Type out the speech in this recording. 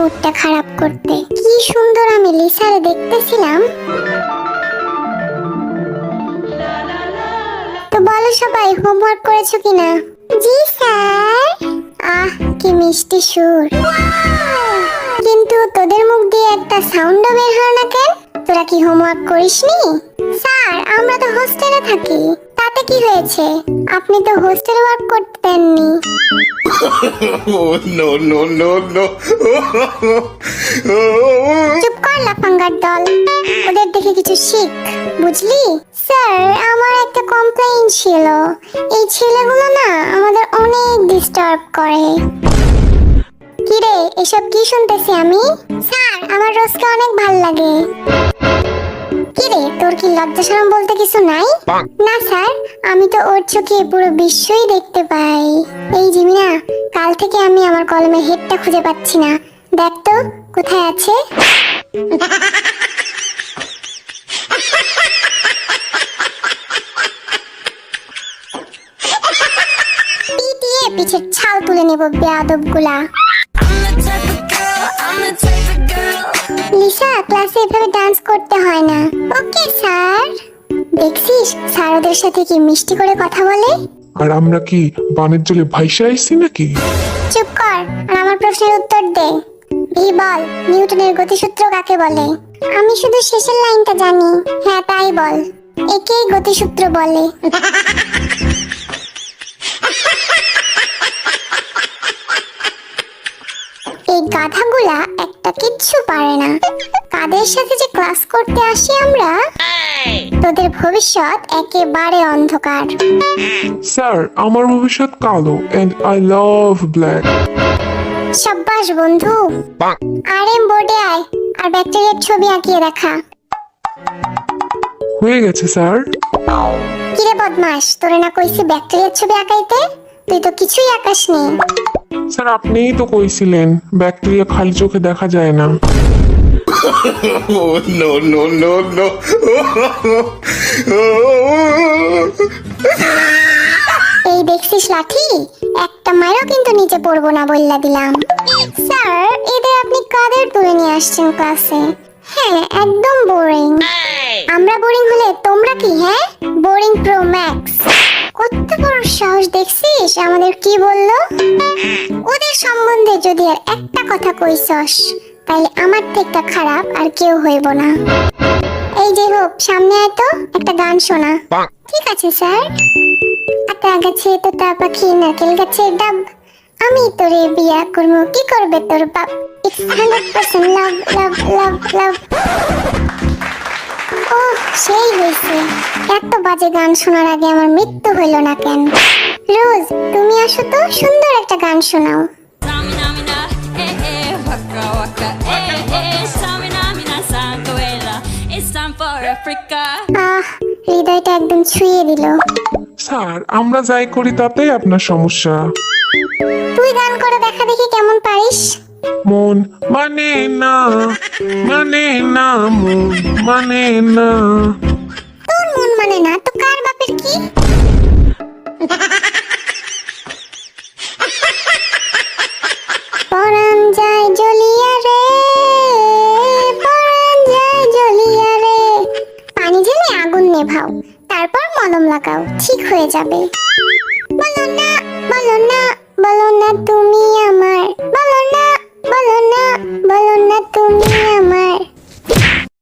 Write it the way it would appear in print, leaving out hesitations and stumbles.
মুডটা খারাপ করতে। কি সুন্দর আমি লিসারে দেখতেছিলাম। তো বলো সবাই, হোমওয়ার্ক করেছো কিনা? জি স্যার। আহ কি মিষ্টি সুর, কিন্তু তোদের মুখ দিয়ে একটা সাউন্ডও বের হয় না কেন? তোরা কি হোমওয়ার্ক করিসনি? স্যার আমরা তো হোস্টেলে থাকি। তাতে কি হয়েছে? আপনি তো হোস্টেল ওয়ার্ক করতে দেননি। No, no, no, no. চুপ কর লাফাঙ্গার দল, ওদের দেখে কিছু শিখ, বুঝলি? স্যার আমার একটা কমপ্লেইন ছিল, এই ছেলেগুলো না আমাদের অনেক ডিস্টার্ব করে। কিরে এসব কি শুনতেছি আমি? স্যার আমার রোজকে অনেক ভাল লাগে। কিরে তোর কি লজ্জা শরম বলতে কিছু নাই? না স্যার, আমি তো ওর চোখে পুরো বিশ্বই দেখতে পাই। এই জিমিনা, কাল থেকে আমি আমার কলমের হেডটা খুঁজে পাচ্ছি না, দেখ তো কোথায় আছে। পিটিয়ে পিছের ছাল তুলে নেব বেয়াদব গুলা। লিসা ক্লাসে এভাবে ডান্স করতে হয় না। Okay sir. দেখছিস স্যার ওদের সাথে কি মিষ্টি করে কথা বলে। আর আমরা কি বানের জলে ভাইসা আইছি নাকি? চুপ কর আর আমার প্রশ্নের উত্তর দে। ভি বল, নিউটনের গতিসূত্র কাকে বলে? আমি শুধু শেষের লাইনটা জানি। হ্যাঁ তাই বল, একেই গতিসূত্র বলে। এই গাধাগুলা একটা কিচ্ছু পারে না। কাদের সাথে যে ক্লাস করতে আসি আমরা, তোদের ভবিষ্যৎ একেবারে অন্ধকার। স্যার আমার ভবিষ্যৎ কালো এন্ড আই লাভ ব্ল্যাক। সাব্বাস বন্ধু। আরএম বোর্ডে আয় আর ব্যাকটেরিয়ার ছবি আঁকিয়ে দেখা। হয়ে গেছে স্যার। কিরে বদমাস, তোরে না কইছি ব্যাকটেরিয়ার ছবি আঁকাইতে, তুই তো কিছুই আঁকাসনি। স্যার আপনিই তো কইছিলেন ব্যাকটেরিয়া খালি চোখে দেখা যায় না। Oh, no, no, no, no. এই দেখছিস লাঠি, একটা মারও কিন্তু নিচে পড়বো না বললা দিলাম। স্যার এদের আপনি কাদের তুলে নিয়ে আসছেন ক্লাসে? হ্যাঁ একদম বোরিং। আমরা বোরিং হলে তোমরা কি? হ্যাঁ বোরিং প্রো ম্যাক্স। কত বড় সাহস দেখছিস আমাদের কি বললো? ওদের সম্বন্ধে যদি আর একটা কথা কইছস তাহলে আমার থেকে খারাপ আর কেউ হইব না। এই যে হোক সামনে আয় তো, একটা গান শোনা। ঠিক আছে স্যার। আতা গাছে তোতা পাখি নারকেল গাছের ডাব, আমি তোরে বিয়া করবো, কি করবে তোর বাপ? It's 100% লাভ লাভ লাভ লাভ। ও সেই হয়েছে, এত বাজে গান শোনার আগে আমার মৃত্যু হইল না কেন? রোজ তুমি আসো তো, সুন্দর একটা গান শোনাও। Samina mina, waka waka, samina mina santuela. It's time for Africa. আহ হৃদয়টা একদম ছুঁয়ে দিল। স্যার আমরা যাই করি তাতেই আপনার সমস্যা। তুই গান করে দেখা দেখি কেমন পারিস। মন মানে না, মানে না, মন মানে না। তোর মন মানে না তো কার বাপের কি? পরাণ যায় জ্বলিয়া রে, পরাণ যায় জ্বলিয়া রে। পানি ঢেলে আগুন নেভাও, তারপর মলম লাগাও, ঠিক হয়ে যাবে। বলো না, বলো না, বলো না তুমি আমার,